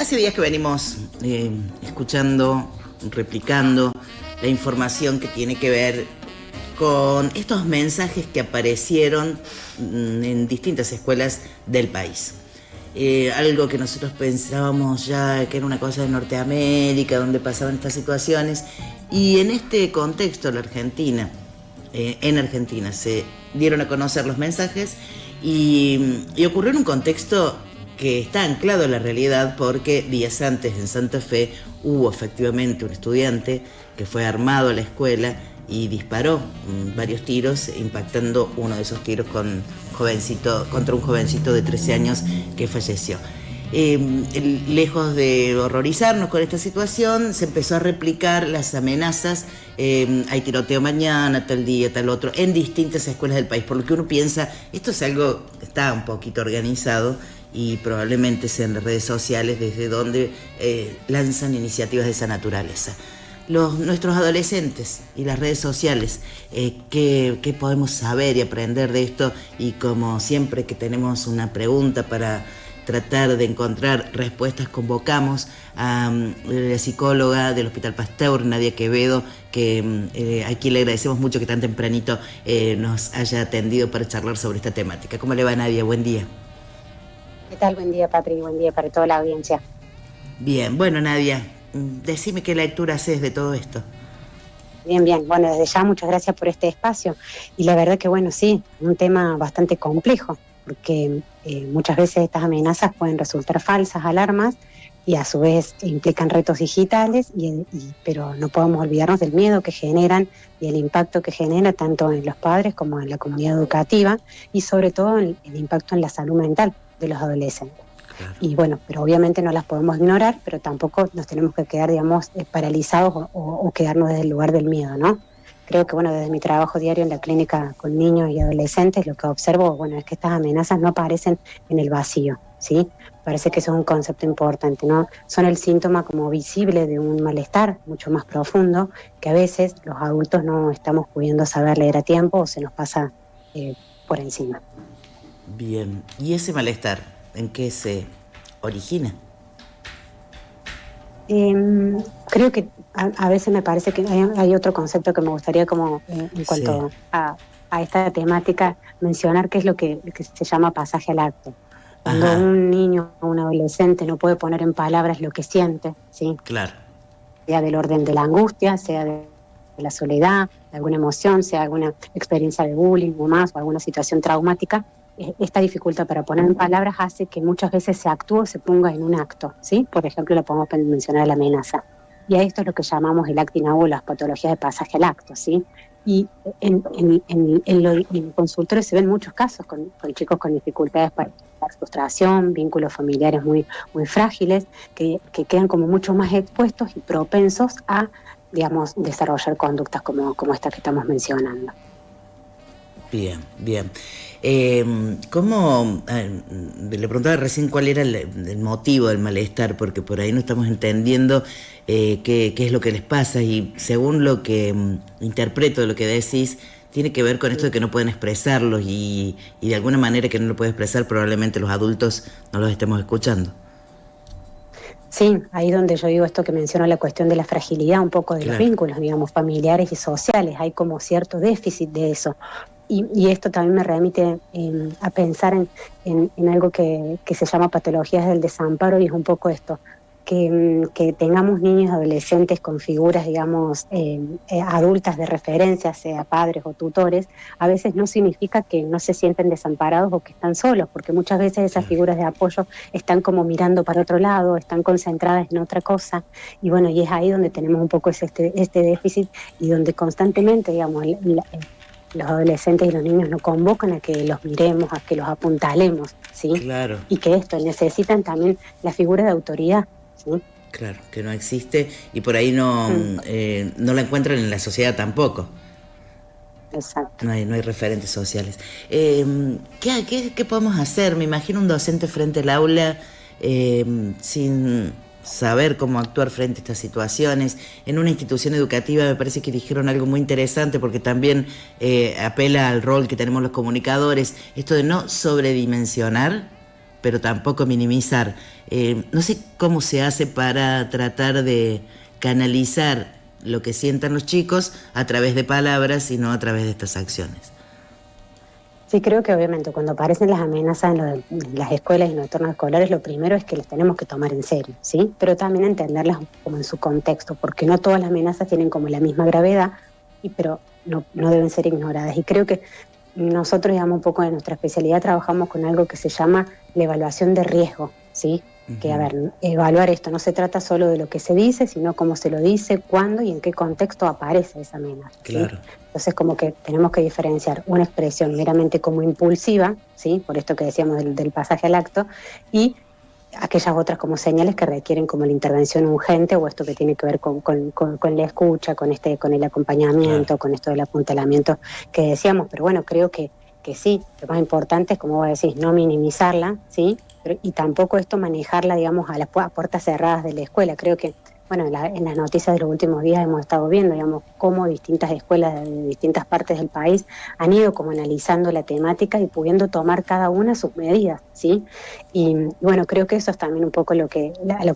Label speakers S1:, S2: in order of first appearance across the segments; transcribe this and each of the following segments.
S1: Hace días que venimos escuchando, replicando la información que tiene que ver con estos mensajes que aparecieron en distintas escuelas del país. Algo que nosotros pensábamos ya que era una cosa de Norteamérica, donde pasaban estas situaciones, y en este contexto, en Argentina se dieron a conocer los mensajes y ocurrió en un contexto que está anclado en la realidad, porque días antes en Santa Fe hubo efectivamente un estudiante que fue armado a la escuela y disparó varios tiros, impactando uno de esos tiros contra un jovencito de 13 años que falleció. Lejos de horrorizarnos con esta situación, se empezó a replicar las amenazas. Hay tiroteo mañana, tal día, tal otro, en distintas escuelas del país, por lo que uno piensa, esto es algo que está un poquito organizado y probablemente sea en las redes sociales desde donde lanzan iniciativas de esa naturaleza. Nuestros adolescentes y las redes sociales, ¿qué podemos saber y aprender de esto? Y como siempre que tenemos una pregunta para tratar de encontrar respuestas, convocamos a la psicóloga del Hospital Pasteur, Nadia Quevedo, que a quien le agradecemos mucho que tan tempranito nos haya atendido para charlar sobre esta temática. ¿Cómo le va, Nadia? Buen día.
S2: ¿Qué tal? Buen día, Patri, buen día para toda la audiencia.
S1: Bien, bueno, Nadia, decime qué lectura haces de todo esto.
S2: Bien, bueno, desde ya muchas gracias por este espacio. Y la verdad que bueno, sí, un tema bastante complejo, porque muchas veces estas amenazas pueden resultar falsas alarmas y a su vez implican retos digitales, pero no podemos olvidarnos del miedo que generan y el impacto que genera tanto en los padres como en la comunidad educativa, y sobre todo el impacto en la salud mental de los adolescentes. Claro. Y bueno, pero obviamente no las podemos ignorar, pero tampoco nos tenemos que quedar, digamos, paralizados o quedarnos desde el lugar del miedo, ¿no? Creo que, bueno, desde mi trabajo diario en la clínica con niños y adolescentes, lo que observo, bueno, es que estas amenazas no aparecen en el vacío, ¿sí? Parece que eso es un concepto importante, ¿no? Son el síntoma como visible de un malestar mucho más profundo, que a veces los adultos no estamos pudiendo saber leer a tiempo o se nos pasa por encima.
S1: Bien, ¿y ese malestar en qué se origina?
S2: Creo que a veces me parece que hay otro concepto que me gustaría como en cuanto a esta temática mencionar, que es lo que se llama pasaje al acto. Cuando un niño o un adolescente no puede poner en palabras lo que siente, ¿sí? Claro. Sea del orden de la angustia, sea de la soledad, de alguna emoción, sea alguna experiencia de bullying o más, o alguna situación traumática, esta dificultad para poner en palabras hace que muchas veces se actúe o se ponga en un acto, ¿sí? Por ejemplo, lo podemos mencionar la amenaza. Y a esto es lo que llamamos el acting out, las patologías de pasaje al acto, ¿sí? Y en el consultorio se ven muchos casos con chicos con dificultades para la frustración, vínculos familiares muy frágiles, que quedan como mucho más expuestos y propensos a, digamos, desarrollar conductas como esta que estamos mencionando.
S1: Bien. ¿Cómo? Le preguntaba recién cuál era el motivo del malestar, porque por ahí no estamos entendiendo qué es lo que les pasa, y según lo que interpreto de lo que decís, tiene que ver con esto de que no pueden expresarlos y de alguna manera que no lo pueden expresar, probablemente los adultos no los estemos escuchando.
S2: Sí, ahí donde yo digo esto que menciono, la cuestión de la fragilidad un poco de los vínculos, digamos, familiares y sociales. Hay como cierto déficit de eso. Y esto también me remite a pensar en algo que se llama patologías del desamparo, y es un poco esto, que tengamos niños y adolescentes con figuras, digamos, adultas de referencia, sea padres o tutores, a veces no significa que no se sienten desamparados o que están solos, porque muchas veces esas figuras de apoyo están como mirando para otro lado, están concentradas en otra cosa, y bueno, y es ahí donde tenemos un poco este déficit, y donde constantemente, digamos, los adolescentes y los niños nos convocan a que los miremos, a que los apuntalemos, ¿sí? Claro. Y que esto necesitan también la figura de autoridad, ¿sí?
S1: Claro, que no existe y por ahí no la encuentran en la sociedad tampoco.
S2: Exacto.
S1: No hay referentes sociales. ¿Qué podemos hacer? Me imagino un docente frente al aula sin saber cómo actuar frente a estas situaciones. En una institución educativa me parece que dijeron algo muy interesante, porque también apela al rol que tenemos los comunicadores, esto de no sobredimensionar pero tampoco minimizar. No sé cómo se hace para tratar de canalizar lo que sientan los chicos a través de palabras y no a través de estas acciones.
S2: Sí, creo que obviamente cuando aparecen las amenazas en las escuelas y en los entornos escolares, lo primero es que las tenemos que tomar en serio, ¿sí? Pero también entenderlas como en su contexto, porque no todas las amenazas tienen como la misma gravedad, pero no deben ser ignoradas. Y creo que nosotros, digamos, un poco de nuestra especialidad, trabajamos con algo que se llama la evaluación de riesgo, ¿sí? Que, a ver, evaluar esto no se trata solo de lo que se dice, sino cómo se lo dice, cuándo y en qué contexto aparece esa amenaza, ¿sí?
S1: Claro.
S2: Entonces, como que tenemos que diferenciar una expresión meramente como impulsiva, ¿sí? Por esto que decíamos del pasaje al acto, y aquellas otras como señales que requieren como la intervención urgente, o esto que tiene que ver con la escucha, con el acompañamiento, claro, con esto del apuntalamiento que decíamos. Pero bueno, creo que sí, lo más importante es, como vos decís, no minimizarla, ¿sí? Y tampoco esto manejarla, digamos, a las puertas cerradas de la escuela. Creo que, bueno, en las noticias de los últimos días hemos estado viendo, digamos, cómo distintas escuelas de distintas partes del país han ido como analizando la temática y pudiendo tomar cada una sus medidas, ¿sí? Y bueno, creo que eso es también un poco a lo que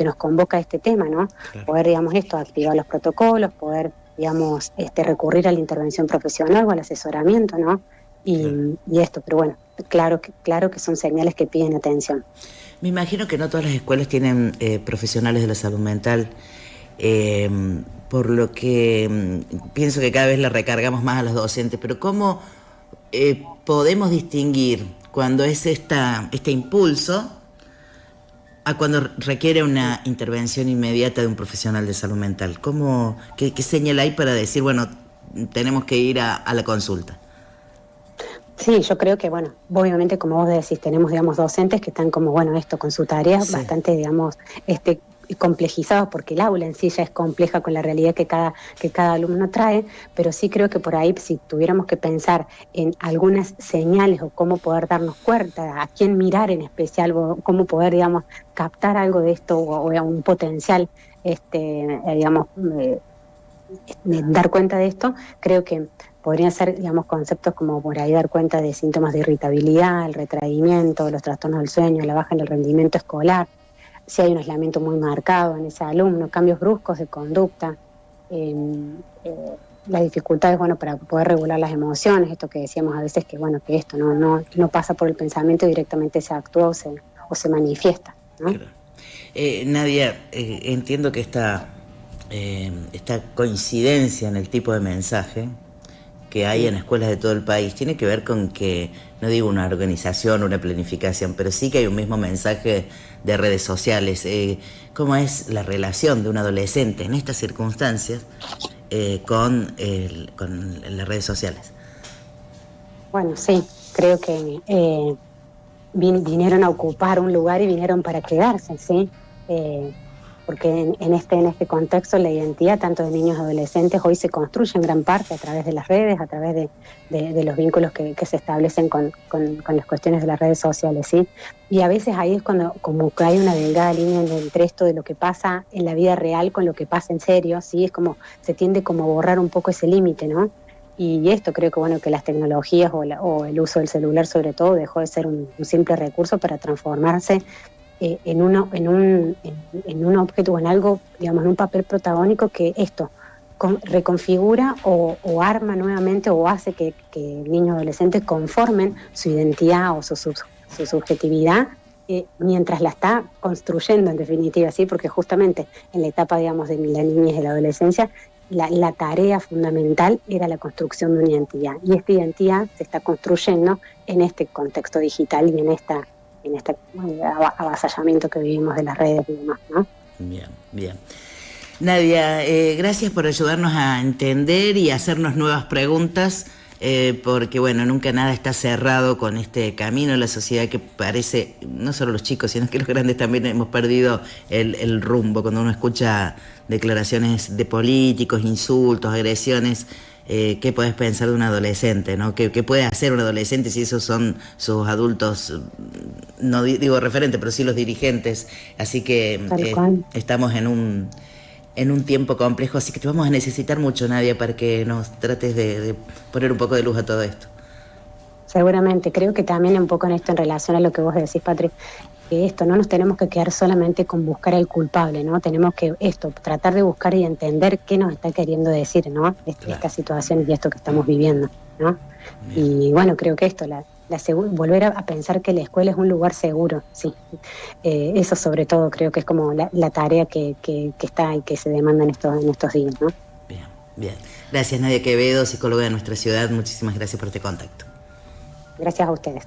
S2: nos convoca este tema, ¿no? Claro. Poder, digamos, activar los protocolos, poder, digamos, recurrir a la intervención profesional o al asesoramiento, ¿no? Y esto, pero bueno, claro que son señales que piden atención.
S1: Me imagino que no todas las escuelas tienen profesionales de la salud mental, por lo que pienso que cada vez la recargamos más a los docentes, pero ¿cómo podemos distinguir cuando es este impulso a cuando requiere una intervención inmediata de un profesional de salud mental? ¿Qué señal hay para decir, bueno, tenemos que ir a la consulta?
S2: Sí, yo creo que, bueno, obviamente, como vos decís, tenemos, digamos, docentes que están como, bueno, con su tarea bastante, digamos, complejizados, porque el aula en sí ya es compleja con la realidad que cada alumno trae, pero sí creo que por ahí, si tuviéramos que pensar en algunas señales o cómo poder darnos cuenta, a quién mirar en especial, o cómo poder, digamos, captar algo de esto o un potencial, digamos, dar cuenta de esto, creo que podrían ser, digamos, conceptos como por ahí dar cuenta de síntomas de irritabilidad, el retraimiento, los trastornos del sueño, la baja en el rendimiento escolar, si hay un aislamiento muy marcado en ese alumno, cambios bruscos de conducta, las dificultades, bueno, para poder regular las emociones, esto que decíamos a veces que, bueno, que esto no pasa por el pensamiento, directamente se actúa o se manifiesta, ¿no?
S1: Claro. Nadia, entiendo que esta coincidencia en el tipo de mensaje que hay en escuelas de todo el país tiene que ver con que, no digo una organización, una planificación, pero sí que hay un mismo mensaje de redes sociales. ¿Cómo es la relación de un adolescente en estas circunstancias con las redes sociales?
S2: Bueno, sí, creo que vinieron a ocupar un lugar y vinieron para quedarse, ¿sí? Porque en este contexto la identidad tanto de niños y adolescentes hoy se construye en gran parte a través de las redes, a través de los vínculos que se establecen con las cuestiones de las redes sociales, ¿sí? Y a veces ahí es cuando como que hay una delgada línea entre esto de lo que pasa en la vida real con lo que pasa en serio, ¿sí? Es como, se tiende como a borrar un poco ese límite, ¿no? Y esto creo que, bueno, que las tecnologías o el uso del celular sobre todo dejó de ser un simple recurso para transformarse en un objeto o en algo, digamos, en un papel protagónico que esto reconfigura o arma nuevamente o hace que niños y adolescentes conformen su identidad o su subjetividad mientras la está construyendo, en definitiva, ¿sí? Porque justamente en la etapa, digamos, de la niñez y de la adolescencia, la tarea fundamental era la construcción de una identidad, y esta identidad se está construyendo en este contexto digital y en este avasallamiento que vivimos de las redes y demás, ¿no?
S1: Bien. Nadia, gracias por ayudarnos a entender y hacernos nuevas preguntas, porque bueno, nunca nada está cerrado con este camino en la sociedad que parece, no solo los chicos, sino que los grandes también hemos perdido el rumbo. Cuando uno escucha declaraciones de políticos, insultos, agresiones, ¿qué puedes pensar de un adolescente, ¿no? ¿Qué puede hacer un adolescente si esos son sus adultos, no digo referentes, pero sí los dirigentes? Así que estamos en un tiempo complejo, así que te vamos a necesitar mucho, Nadia, para que nos trates de poner un poco de luz a todo esto.
S2: Seguramente, creo que también un poco en esto, en relación a lo que vos decís, Patri, que esto, no nos tenemos que quedar solamente con buscar al culpable, ¿no? Tenemos que tratar de buscar y entender qué nos está queriendo decir, ¿no? Esta situación y esto que estamos viviendo, ¿no? Bien. Y bueno, creo que esto, volver a pensar que la escuela es un lugar seguro, sí. Eso sobre todo creo que es como la tarea que está y que se demanda en estos días, ¿no?
S1: Bien, bien. Gracias, Nadia Quevedo, psicóloga de nuestra ciudad. Muchísimas gracias por este contacto.
S2: Gracias a ustedes.